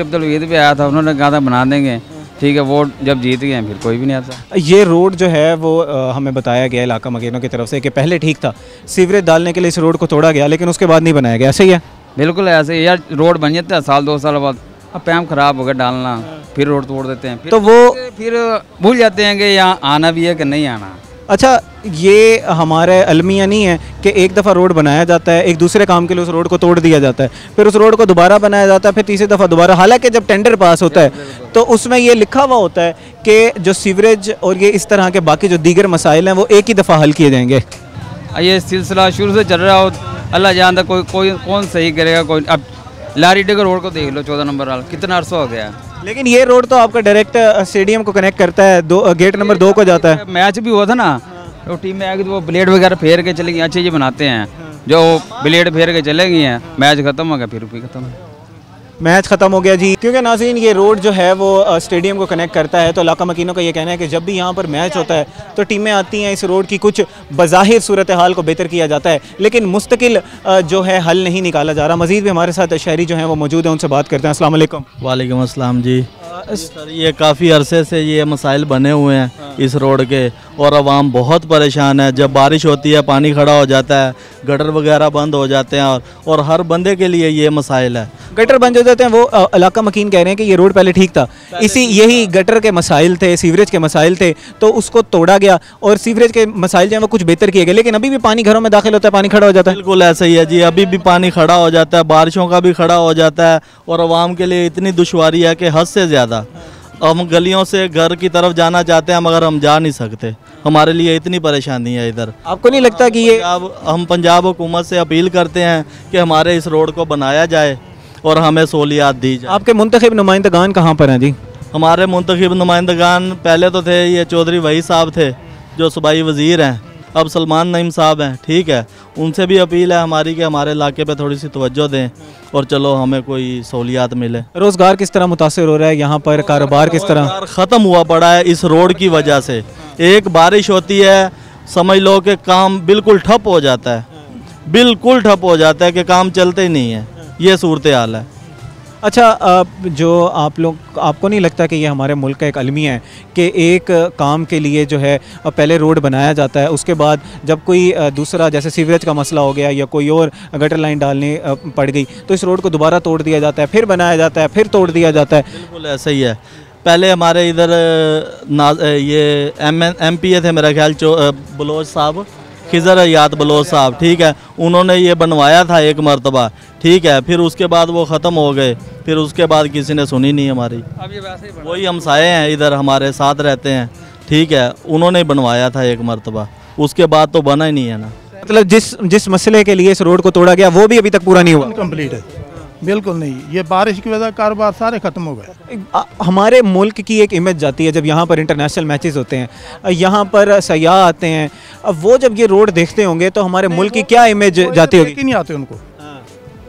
Speaker 17: अब्दुल वहीद भी आया था, उन्होंने कहा था बना देंगे, ठीक है, वोट जब जीत गए फिर कोई भी नहीं आता।
Speaker 1: ये रोड जो है वो हमें बताया गया इलाका मकीनों की तरफ से कि पहले ठीक था, सीवरेज डालने के लिए इस रोड को तोड़ा गया, लेकिन उसके बाद नहीं बनाया गया, सही है?
Speaker 17: बिल्कुल ऐसे यार, रोड बन जाता है 1-2 साल बाद, अब पैम ख़राब हो गया डालना, फिर रोड तोड़ देते हैं,
Speaker 1: तो वो
Speaker 17: फिर भूल जाते हैं कि यहाँ आना भी है कि नहीं आना।
Speaker 1: अच्छा, ये हमारे अलमिया नहीं है कि एक दफ़ा रोड बनाया जाता है, एक दूसरे काम के लिए उस रोड को तोड़ दिया जाता है, फिर उस रोड को दोबारा बनाया जाता है, फिर तीसरी दफ़ा दोबारा। हालांकि जब टेंडर पास होता है तो उसमें ये लिखा हुआ होता है कि जो सीवरेज और ये इस तरह के बाकी जो दीगर मसाइल हैं वो एक ही दफ़ा हल किए जाएंगे।
Speaker 17: ये सिलसिला शुरू से चल रहा हो, अल्लाह जानता कोई कौन सही करेगा। कोई अब लारी डेगर रोड को देख लो, 14 नंबर वाला, कितना अरसा हो गया।
Speaker 1: लेकिन ये रोड तो आपका डायरेक्ट स्टेडियम को कनेक्ट करता है, गेट नंबर 2 को जाता है।
Speaker 17: मैच भी हुआ था ना, तो टीम में आगे तो वो ब्लेड वगैरह फेर के चलेगी, अच्छे जी बनाते हैं, जो ब्लेड फेर के चलेगी हैं, मैच खत्म हो गया, फिर भी खत्म,
Speaker 1: मैच ख़त्म हो गया जी। क्योंकि नाज़रीन ये रोड जो है वो स्टेडियम को कनेक्ट करता है, तो इलाका मकीनों का ये कहना है कि जब भी यहाँ पर मैच होता है तो टीमें आती हैं, इस रोड की कुछ बज़ाहिर सूरत हाल को बेहतर किया जाता है, लेकिन मुस्तकिल जो है हल नहीं निकाला जा रहा। मज़ीद भी हमारे साथ शहरी जो हैं वो मौजूद हैं, उनसे बात करते हैं। अस्सलाम वालेकुम।
Speaker 18: वालेकुम अस्सलाम जी। सर ये काफ़ी अरसे से ये मसाइल बने हुए हैं इस रोड के, और आवाम बहुत परेशान है। जब बारिश होती है पानी खड़ा हो जाता है, गटर वगैरह बंद हो जाते हैं, और हर बंदे के लिए ये मसाइल है।
Speaker 1: गटर बंद हो जाते हैं, वो इलाका मकीन कह रहे हैं कि ये रोड पहले ठीक था, यही गटर के मसाइल थे, सीवरेज के मसाइल थे, तो उसको तोड़ा गया और सीवरेज के मसाइल जो है वो कुछ बेहतर किए गए, लेकिन अभी भी पानी घरों में दाखिल होता है, पानी खड़ा हो जाता है।
Speaker 18: बिल्कुल ऐसा ही है जी, अभी भी पानी खड़ा हो जाता है, बारिशों का भी खड़ा हो जाता है, और आवाम के लिए इतनी दुश्वारी है कि हद से ज़्यादा। हम गलियों से घर की तरफ जाना चाहते हैं मगर हम जा नहीं सकते, हमारे लिए इतनी परेशानी है इधर।
Speaker 1: आपको नहीं लगता कि ये
Speaker 18: हम पंजाब हुकूमत से अपील करते हैं कि हमारे इस रोड को बनाया जाए और हमें सहूलियात दी जाए।
Speaker 1: आपके मुंतखब नुमाइंदगान कहाँ पर हैं जी?
Speaker 18: हमारे मुंतखब नुमाइंदगान पहले तो थे ये चौधरी वहीद साहब थे जो सूबाई वज़ीर हैं, अब सलमान नईम साहब हैं, ठीक है। उनसे भी अपील है हमारी कि हमारे इलाके पे थोड़ी सी तवज्जो दें और चलो हमें कोई सहूलियात मिले।
Speaker 1: रोज़गार किस तरह मुतासिर हो रहा है यहाँ पर, कारोबार किस तरह?
Speaker 18: ख़त्म हुआ पड़ा है इस रोड की वजह से। एक बारिश होती है, समझ लो कि काम बिल्कुल ठप हो जाता है, बिल्कुल ठप हो जाता है कि काम चलते ही नहीं है, ये सूरत हाल है।
Speaker 1: अच्छा, जो आप लोग, आपको नहीं लगता कि ये हमारे मुल्क का एक अलमिया है कि एक काम के लिए जो है पहले रोड बनाया जाता है, उसके बाद जब कोई दूसरा जैसे सीवरेज का मसला हो गया या कोई और गटर लाइन डालनी पड़ गई तो इस रोड को दोबारा तोड़ दिया जाता है, फिर बनाया जाता है, फिर तोड़ दिया जाता है?
Speaker 18: बिल्कुल ऐसा ही है। पहले हमारे इधर ये MP थे मेरा ख्याल बलोच साहब, खिजर याद बलोच साहब, ठीक है, उन्होंने ये बनवाया था एक मरतबा, ठीक है, फिर उसके बाद वो ख़त्म हो गए, फिर उसके बाद किसी ने सुनी नहीं हमारी। अब ये वैसे ही वही हमसाए हैं इधर हमारे साथ रहते हैं, ठीक है, उन्होंने बनवाया था एक मरतबा, उसके बाद तो बना ही नहीं है ना।
Speaker 1: मतलब जिस मसले के लिए इस रोड को तोड़ा गया वो भी अभी तक पूरा नहीं हुआ?
Speaker 19: कंप्लीट है, बिल्कुल नहीं। ये बारिश की वजह कारोबार सारे ख़त्म हो गए।
Speaker 1: हमारे मुल्क की एक इमेज जाती है जब यहाँ पर इंटरनेशनल मैचेस होते हैं, यहाँ पर सयाह आते हैं, अब वो जब ये रोड देखते होंगे तो हमारे मुल्क की क्या इमेज जाती होगी?
Speaker 19: नहीं आते उनको,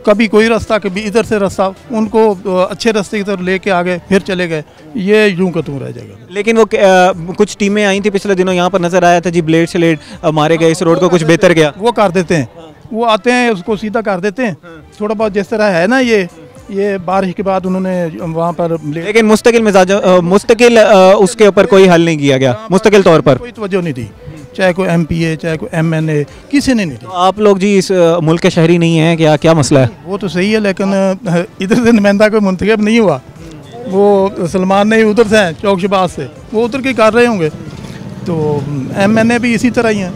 Speaker 19: कभी कोई रास्ता, कभी इधर से रास्ता, उनको अच्छे रास्ते की तरफ लेके आ गए, फिर चले गए, ये यूं का तुम रह जाएगा।
Speaker 1: लेकिन वो कुछ टीमें आई थी पिछले दिनों, यहाँ पर नजर आया था जी, ब्लेड से लेड मारे गए, इस रोड को कुछ बेहतर गया।
Speaker 19: वो कर देते हैं, वो आते हैं उसको सीधा कर देते हैं, थोड़ा बहुत जिस तरह है ना ये बारिश के बाद उन्होंने वहाँ पर,
Speaker 1: लेकिन मुस्तकिल उसके ऊपर कोई हल नहीं किया गया, मुस्तकिल तौर पर
Speaker 19: कोई तवज्जो नहीं दी, चाहे कोई MP चाहे कोई MNA, किसी ने नहीं दी।
Speaker 1: तो आप लोग जी इस मुल्क के शहरी नहीं हैं क्या? क्या मसला है?
Speaker 19: वो तो सही है, लेकिन इधर से नुमाइंदा कोई मुंतखब नहीं हुआ, वो सलमान नहीं उधर से हैं चौक शबाज से, वो उधर के कर रहे होंगे, तो MNA भी इसी तरह ही हैं,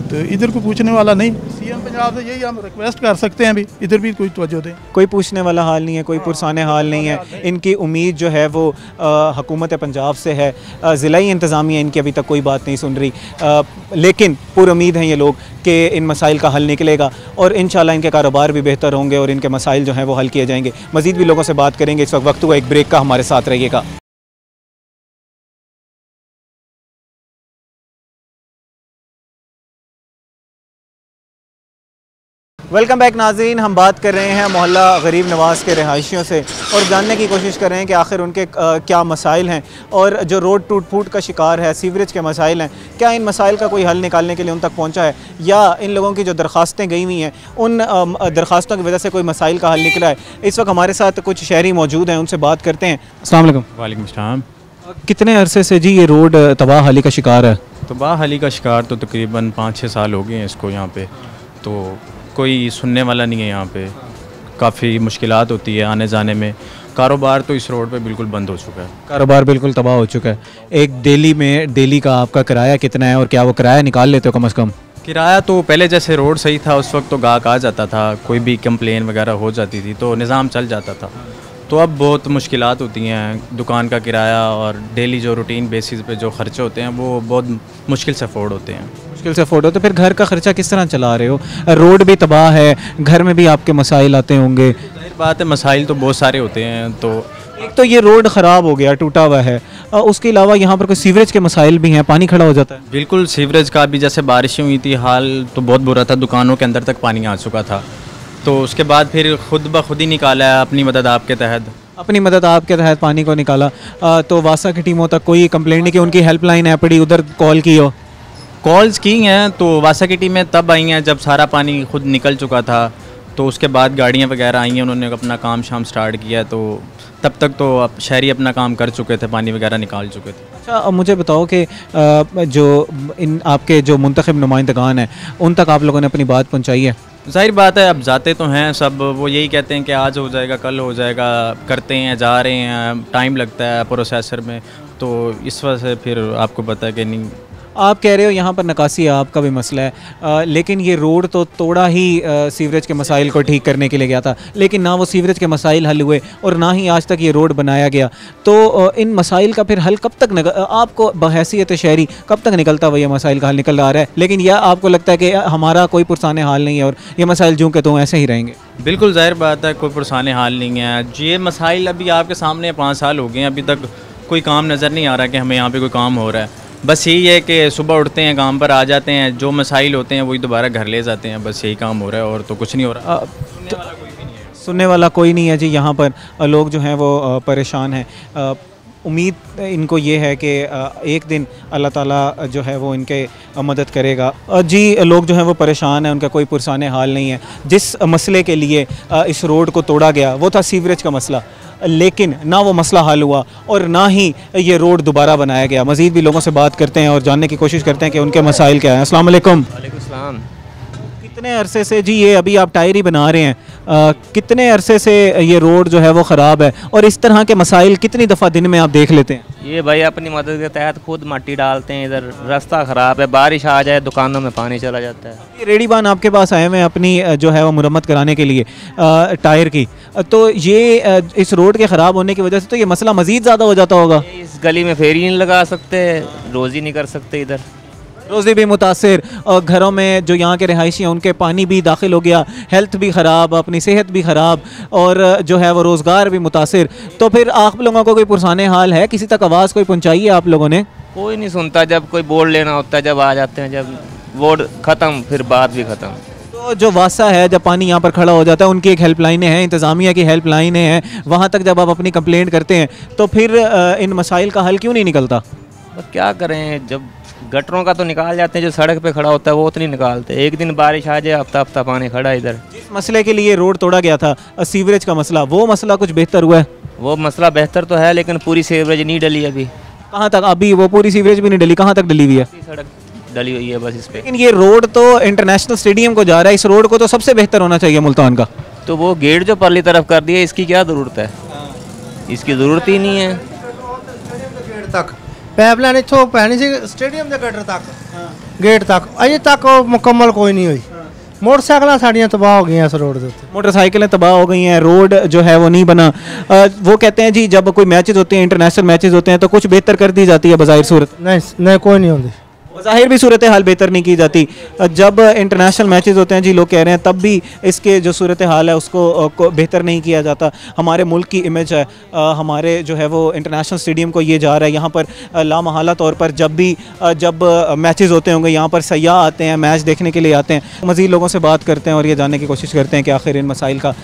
Speaker 19: तो इधर को पूछने वाला नहीं। CM पंजाब से यही हम रिक्वेस्ट कर सकते हैं, अभी इधर भी कोई तवज्जो दें।
Speaker 1: कोई पूछने वाला हाल नहीं है, कोई पुरसाने हाल नहीं है। इनकी उम्मीद जो है वो हुकूमत पंजाब से है, ज़िलाई इंतज़ामिया इनकी अभी तक कोई बात नहीं सुन रही, लेकिन पुरुम्मीद हैं ये लोग कि इन मसाइल का हल निकलेगा और इंशाल्लाह इनके कारोबार भी बेहतर होंगे और इनके मसाइल जो हैं वो हल किए जाएंगे। मज़ीद भी लोगों से बात करेंगे, इस वक्त हुआ एक ब्रेक का, हमारे साथ रहिएगा। वेलकम बैक नाज़रीन, हम बात कर रहे हैं मोहल्ला गरीब नवाज़ के रहायशियों से और जानने की कोशिश कर रहे हैं कि आखिर उनके क्या मसाइल हैं और जो रोड टूट फूट का शिकार है, सीवरेज के मसाइल हैं, क्या इन मसाइल का कोई हल निकालने के लिए उन तक पहुंचा है या इन लोगों की जो दरख्वास्तें गई हुई हैं उन दरख्वास्तों की वजह से कोई मसाइल का हल निकला है? इस वक्त हमारे साथ कुछ शहरी मौजूद हैं, उनसे बात करते हैं। अस्सलाम वालेकुम।
Speaker 20: वालेकुम सलाम।
Speaker 1: कितने अरसे से जी ये रोड तबाह हाली का शिकार है?
Speaker 20: तबाह हाली का शिकार तो तकरीबन 5-6 साल हो गए हैं इसको, यहाँ पे तो कोई सुनने वाला नहीं है, यहाँ पे काफ़ी मुश्किलात होती है आने जाने में। कारोबार तो इस रोड पे बिल्कुल बंद हो चुका है,
Speaker 1: कारोबार बिल्कुल तबाह हो चुका है। एक डेली का आपका किराया कितना है और क्या वो किराया निकाल लेते हो कम से कम?
Speaker 20: किराया तो पहले जैसे रोड सही था उस वक्त तो गाहक आ जाता था, कोई भी कंप्लेन वगैरह हो जाती थी तो निज़ाम चल जाता था, तो अब बहुत मुश्किलात होती हैं। दुकान का किराया और डेली जो रूटीन बेसिस पे जो खर्चे होते हैं वो बहुत मुश्किल से अफोर्ड होते हैं।
Speaker 1: मुश्किल से अफोर्ड होते, फिर घर का खर्चा किस तरह चला रहे हो? रोड भी तबाह है, घर में भी आपके मसाइल आते होंगे।
Speaker 20: जाहिर बात है, मसाइल तो बहुत सारे होते हैं। तो
Speaker 1: एक तो ये रोड ख़राब हो गया, टूटा हुआ है, उसके अलावा यहाँ पर कोई सीवरेज के मसाइल भी हैं, पानी खड़ा हो जाता है।
Speaker 20: बिल्कुल, सीवरेज का भी जैसे बारिशें हुई थी हाल तो बहुत बुरा था, दुकानों के अंदर तक पानी आ चुका था, तो उसके बाद फिर खुद ब खुद ही निकाला है अपनी मदद आपके तहत पानी को निकाला। तो वासा की टीमों तक कोई कंप्लेंट नहीं कि उनकी हेल्पलाइन है पड़ी, उधर कॉल की हो? कॉल्स की हैं, तो वासा की टीमें तब आई हैं जब सारा पानी खुद निकल चुका था, तो उसके बाद गाड़ियाँ वगैरह आई हैं, उन्होंने अपना काम शाम स्टार्ट किया, तो तब तक तो शहरी अपना काम कर चुके थे, पानी वगैरह निकाल चुके थे।
Speaker 1: अच्छा, अब मुझे बताओ कि जो इन आपके जो मुंतखब नुमाइंदगान हैं उन तक आप लोगों ने अपनी बात पहुँचाई है?
Speaker 20: जाहिर बात है, अब जाते तो हैं सब, वो यही कहते हैं कि आज हो जाएगा, कल हो जाएगा, करते हैं, जा रहे हैं, टाइम लगता है प्रोसेसर में, तो इस वजह से फिर आपको पता है कि नहीं।
Speaker 1: आप कह रहे हो यहाँ पर नकासी आपका भी मसला है, लेकिन ये रोड तो तोड़ा ही सीवरेज के मसाइल को ठीक करने के लिए गया था, लेकिन ना वो सीवरेज के मसाइल हल हुए और ना ही आज तक ये रोड बनाया गया, तो इन मसाइल का फिर हल कब तक आपको बहैसियत शहरी कब तक निकलता हुआ ये मसाइल का हल निकल आ रहा है? लेकिन यह आपको लगता है कि हमारा कोई पुरसाने हाल नहीं है और ये मसाइल जो के तो ऐसे ही रहेंगे?
Speaker 20: बिल्कुल जाहिर बात है, कोई पुरसाने हाल नहीं है। ये मसाइल अभी आपके सामने 5 साल हो गए हैं, अभी तक कोई काम नज़र नहीं आ रहा कि हमें यहाँ पर कोई काम हो रहा है। बस यही है कि सुबह उठते हैं, काम पर आ जाते हैं, जो मसाइल होते हैं वही दोबारा घर ले जाते हैं, बस यही काम हो रहा है और तो कुछ नहीं हो रहा।
Speaker 1: सुनने वाला कोई नहीं है जी, यहाँ पर लोग जो हैं वो परेशान हैं। उम्मीद इनको ये है कि एक दिन अल्लाह ताला जो है वो इनके मदद करेगा। जी लोग जो हैं वो परेशान हैं, उनका कोई पुरसाने हाल नहीं है। जिस मसले के लिए इस रोड को तोड़ा गया वो था सीवरेज का मसला, लेकिन ना वो मसला हल हुआ और ना ही ये रोड दोबारा बनाया गया। मज़ीद भी लोगों से बात करते हैं और जानने की कोशिश करते हैं कि उनके मसाइल क्या हैं। अस्सलाम वालेकुम।
Speaker 21: वालेकुम सलाम।
Speaker 1: कितने अरसे से जी ये अभी आप टायर ही बना रहे हैं, कितने अरसे से ये रोड जो है वो ख़राब है और इस तरह के मसाइल कितनी दफ़ा दिन में आप देख लेते हैं?
Speaker 21: ये भाई अपनी मदद के तहत खुद मट्टी डालते हैं। इधर रास्ता ख़राब है, बारिश आ जाए दुकानों में पानी चला जाता है।
Speaker 1: ये रेडीबान आपके पास आए हुए हैं अपनी जो है वो मुरम्मत कराने के लिए टायर की, तो ये इस रोड के ख़राब होने की वजह से तो ये मसला मज़ीद ज़्यादा हो जाता होगा।
Speaker 21: इस गली में फेरी नहीं लगा सकते, रोज़ी नहीं कर सकते, इधर
Speaker 1: रोज़ी भी मुतासिर और घरों में जो यहाँ के रहायशी हैं उनके पानी भी दाखिल हो गया, हेल्थ भी ख़राब, अपनी सेहत भी ख़राब और जो है वो रोज़गार भी मुतासिर। तो फिर आप लोगों को कोई पुरसाने हाल है, किसी तक आवाज़ कोई पहुँचाई है आप लोगों ने?
Speaker 21: कोई नहीं सुनता। जब कोई बोर्ड लेना होता है, जब आ जाते हैं, जब बोर्ड ख़त्म फिर बात भी ख़त्म।
Speaker 1: तो जो वासा है, जब पानी यहाँ पर खड़ा हो जाता है, उनकी एक हेल्पलाइनें हैं, इंतज़ामिया की हेल्पलाइनें हैं, वहाँ तक जब आप अपनी कंप्लेंट करते हैं तो फिर इन मसाइल का हल क्यों नहीं निकलता?
Speaker 21: क्या करें, जब गटरों का तो निकाल जाते हैं, जो सड़क पे खड़ा होता है वो तो नहीं निकालते। एक दिन बारिश आ जाए, हफ्ता हफ्ता पानी खड़ा है इधर।
Speaker 1: जिस मसले के लिए रोड तोड़ा गया था, सीवरेज का मसला, वो मसला कुछ बेहतर हुआ है?
Speaker 21: वो मसला बेहतर तो है, लेकिन पूरी सीवरेज नहीं डली अभी।
Speaker 1: कहाँ तक? अभी वो पूरी सीवरेज भी नहीं डली, कहाँ तक डली हुई है?
Speaker 21: सड़क डली हुई है बस इस पे।
Speaker 1: लेकिन ये रोड तो इंटरनेशनल स्टेडियम को जा रहा है, इस रोड को तो सबसे बेहतर होना चाहिए मुल्तान का।
Speaker 21: तो वो गेट जो परली तरफ कर दिया, इसकी क्या ज़रूरत है? इसकी ज़रूरत ही नहीं है।
Speaker 22: पाइपलाइन इतों पैनी सी स्टेडियम के गटर तक, गेट तक अजे तक मुकम्मल कोई नहीं हुई। मोटरसाइकिल साड़ियाँ तबाह हो गई इस रोड के उत्ते।
Speaker 1: मोटरसाइकिलें तबाह हो गई हैं, रोड जो है वो नहीं बना। वो कहते हैं जी जब कोई मैचेस होते हैं, इंटरनेशनल मैचेस होते हैं, तो कुछ बेहतर कर दी जाती है बज़ाहिर सूरत।
Speaker 22: नहीं कोई नहीं होती,
Speaker 1: ज़ाहिर भी सूरत हाल बेहतर नहीं की जाती। जब इंटरनेशनल मैचेस होते हैं जी, लोग कह रहे हैं, तब भी इसके जो सूरत हाल है उसको बेहतर नहीं किया जाता। हमारे मुल्क की इमेज है, हमारे जो है वो इंटरनेशनल स्टेडियम को ये जा रहा है। यहाँ पर लामहला तौर पर जब मैचेस होते होंगे, यहाँ पर सयाह आते हैं, मैच देखने के लिए आते हैं। मज़ीद लोगों से बात करते हैं और ये जानने की कोशिश करते हैं कि आखिर इन मसाइल का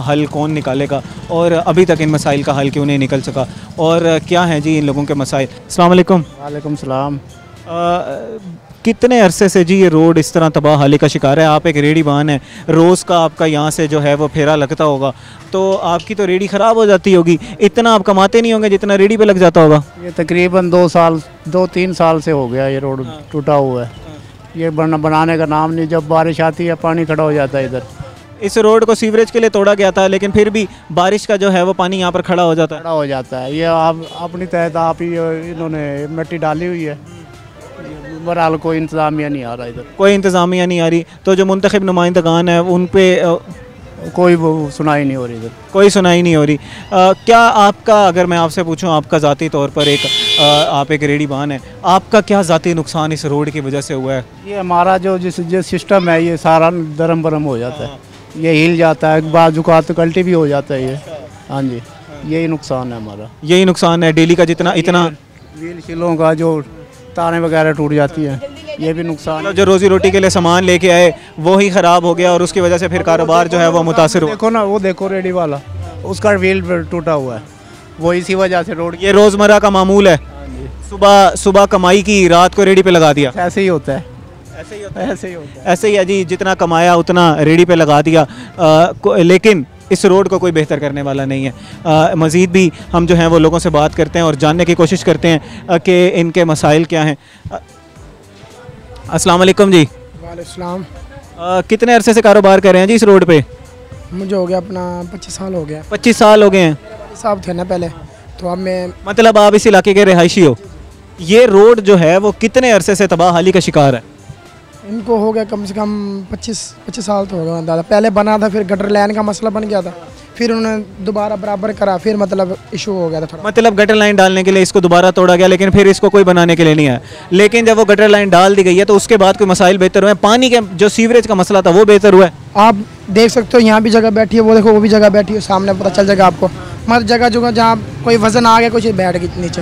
Speaker 1: हल कौन निकालेगा और अभी तक इन मसाइल का हल क्यों नहीं निकल सका और क्या हैं जी इन लोगों के मसाइल। अस्सलाम वालेकुम।
Speaker 23: वालेकुम सलाम।
Speaker 1: कितने अरसे से जी ये रोड इस तरह तबाह हाली का शिकार है? आप एक रेडी बान है, रोज़ का आपका यहाँ से जो है वो फेरा लगता होगा, तो आपकी तो रेडी ख़राब हो जाती होगी। इतना आप कमाते नहीं होंगे जितना रेडी पे लग जाता होगा।
Speaker 23: ये तकरीबन 2-3 साल से हो गया ये रोड टूटा हुआ है। ये बनाने का नाम नहीं, जब बारिश आती है पानी खड़ा हो जाता है इधर।
Speaker 1: इस रोड को सीवरेज के लिए तोड़ा गया था, लेकिन फिर भी बारिश का जो है वो पानी यहाँ पर खड़ा हो जाता
Speaker 23: है। ये आप अपनी तहत आप ही इन्होंने मिट्टी डाली हुई है, बहरहाल कोई इंतज़ामिया नहीं आ रहा इधर,
Speaker 1: कोई इंतज़ामिया नहीं आ रही। तो जो मुंतखब नुमाइंदगान है उन पे
Speaker 23: कोई सुनाई नहीं हो रही इधर,
Speaker 1: कोई सुनाई नहीं हो रही। क्या आपका, अगर मैं आपसे पूछूं, आपका ज़ाती तौर पर आप एक रेडी बान है, आपका क्या ज़ाती नुकसान इस रोड की वजह से हुआ है?
Speaker 23: ये हमारा जो सिस्टम है ये सारा दरम बरम हो जाता है, ये हिल जाता है, बाजुकात तो गलती भी हो जाता है ये। हाँ जी, यही नुकसान है हमारा,
Speaker 1: यही नुकसान है डेली का। जितना इतना
Speaker 23: व्हील शिलों का जो तारें वगैरह टूट जाती हैं, ये भी नुकसान है।
Speaker 1: जो रोज़ी रोटी के लिए सामान लेके आए वो ही ख़राब हो गया और उसकी वजह से फिर कारोबार जो है वो मुतासिर हुआ।
Speaker 23: देखो ना, वो देखो रेडी वाला, उसका व्हील टूटा हुआ है, वो इसी वजह से रोड।
Speaker 1: ये रोज़मर्रा का मामूल है, सुबह कमाई की, रात को रेडी पे लगा दिया।
Speaker 23: ऐसे ही होता है,
Speaker 1: ऐसे ही होता है, ऐसे ही है जी। जितना कमाया उतना रेडी पे लगा दिया। लेकिन इस रोड को कोई बेहतर करने वाला नहीं है। मज़ीद भी हम जो हैं वो लोगों से बात करते हैं और जानने की कोशिश करते हैं कि इनके मसाइल क्या हैं। अस्सलाम वालेकुम जी।
Speaker 24: वालेकुम।
Speaker 1: कितने अरसे से कारोबार कर रहे हैं जी इस रोड पे?
Speaker 24: मुझे हो गया अपना 25 साल हो गया।
Speaker 1: 25 साल हो गए हैं?
Speaker 24: साहब थे ना पहले, तो अब मैं, मतलब
Speaker 1: आप इस इलाके के रिहायशी हो। ये रोड जो है वो कितने अरसे से तबाह हाली का शिकार है?
Speaker 24: इनको हो गया कम से कम 25 साल तो हो गया दादा। पहले बना था, फिर गटर लाइन का मसला बन गया था, फिर उन्होंने दोबारा बराबर करा, फिर मतलब इशू हो गया था थोड़ा।
Speaker 1: मतलब गटर लाइन डालने के लिए इसको दोबारा तोड़ा गया, लेकिन फिर इसको कोई बनाने के लिए नहीं आया। लेकिन जब वो गटर लाइन डाल दी गई है तो उसके बाद कोई मसाइल बेहतर हुए? पानी के जो सीवरेज का मसला था वो बेहतर हुआ है?
Speaker 24: आप देख सकते हो, यहाँ भी जगह बैठी है, वो देखो वो भी जगह बैठी है, सामने पता चल जाएगा आपको। मतलब जगह जगह जहाँ कोई वजन आ गया, कुछ बैठ गई नीचे।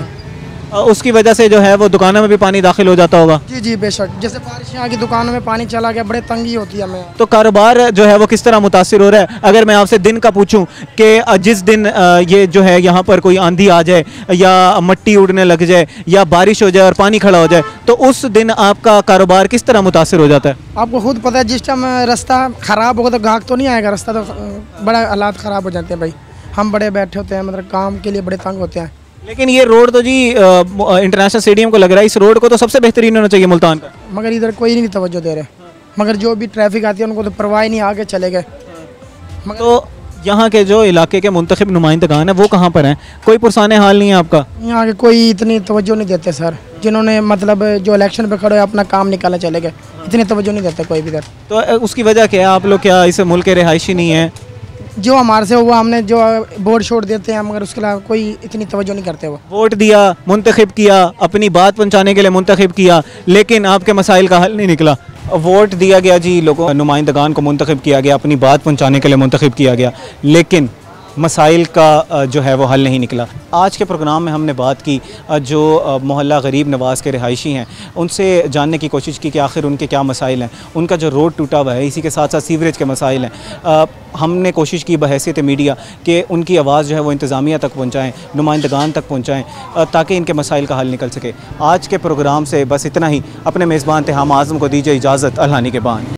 Speaker 1: उसकी वजह से जो है वो दुकानों में भी पानी दाखिल हो जाता होगा।
Speaker 24: जी जी बेशक, जैसे बारिश यहाँ की दुकानों में पानी चला गया, बड़े तंगी होती है हमें।
Speaker 1: तो कारोबार जो है वो किस तरह मुतासिर हो रहा है? अगर मैं आपसे दिन का पूछूं कि जिस दिन ये जो है यहाँ पर कोई आंधी आ जाए या मट्टी उड़ने लग जाए या बारिश हो जाए और पानी खड़ा हो जाए, तो उस दिन आपका कारोबार किस तरह मुतासिर हो जाता है?
Speaker 24: आपको खुद पता है, जिस टाइम रास्ता ख़राब होगा तो ग्राहक तो नहीं आएगा, रास्ता तो बड़ा हालात ख़राब हो जाते हैं भाई। हम बड़े बैठे होते हैं, मतलब काम के लिए बड़े तंग होते हैं।
Speaker 1: लेकिन ये रोड तो जी इंटरनेशनल स्टेडियम को लग रहा है, इस रोड को तो सबसे बेहतरीन होना चाहिए मुल्तान का।
Speaker 24: मगर इधर कोई नहीं तवज्जो दे रहे, मगर जो भी ट्रैफिक आती है उनको तो परवाह ही नहीं, आगे चले गए।
Speaker 1: तो यहाँ के जो इलाके के मुंतखब नुमाइंदगान है वो कहाँ पर हैं? कोई पुरसाने हाल नहीं है आपका?
Speaker 24: यहाँ के कोई इतनी तवज्जो नहीं देते सर, जिन्होंने मतलब जो इलेक्शन पे खड़े हैं अपना काम निकाला चले गए, इतनी तवज्जो नहीं देते कोई भी इधर।
Speaker 1: तो उसकी वजह क्या है? आप लोग क्या इस मुल्क के रिहायशी नहीं है?
Speaker 24: जो हमारे से हुआ, हमने जो वोट छोड़ देते हैं, मगर उसके अलावा कोई इतनी तवज्जो नहीं करते। वो
Speaker 1: वोट दिया, मुंतखब किया, अपनी बात पहुंचाने के लिए मुंतखब किया, लेकिन आपके मसाइल का हल नहीं निकला। वोट दिया गया जी, लोगों नुमाइंदगान को मुंतखब किया गया, अपनी बात पहुंचाने के लिए मुंतखब किया गया, लेकिन मसाइल का जो है वो हल नहीं निकला। आज के प्रोग्राम में हमने बात की जो मोहल्ला गरीब नवाज़ के रिहायशी हैं, उनसे जानने की कोशिश की कि आखिर उनके क्या मसाइल हैं। उनका जो रोड टूटा हुआ है, इसी के साथ साथ सीवरेज के मसाइल हैं। हमने कोशिश की बहैसियत मीडिया कि उनकी आवाज़ जो है वो इंतज़ामिया तक पहुँचाएँ, नुमाइंदगान तक पहुँचाएँ, ताकि इनके मसाइल का हल निकल सके। आज के प्रोग्राम से बस इतना ही। अपने मेज़बान तिहाम आज़म को दीजिए इजाज़त। अल्लाह के बाद।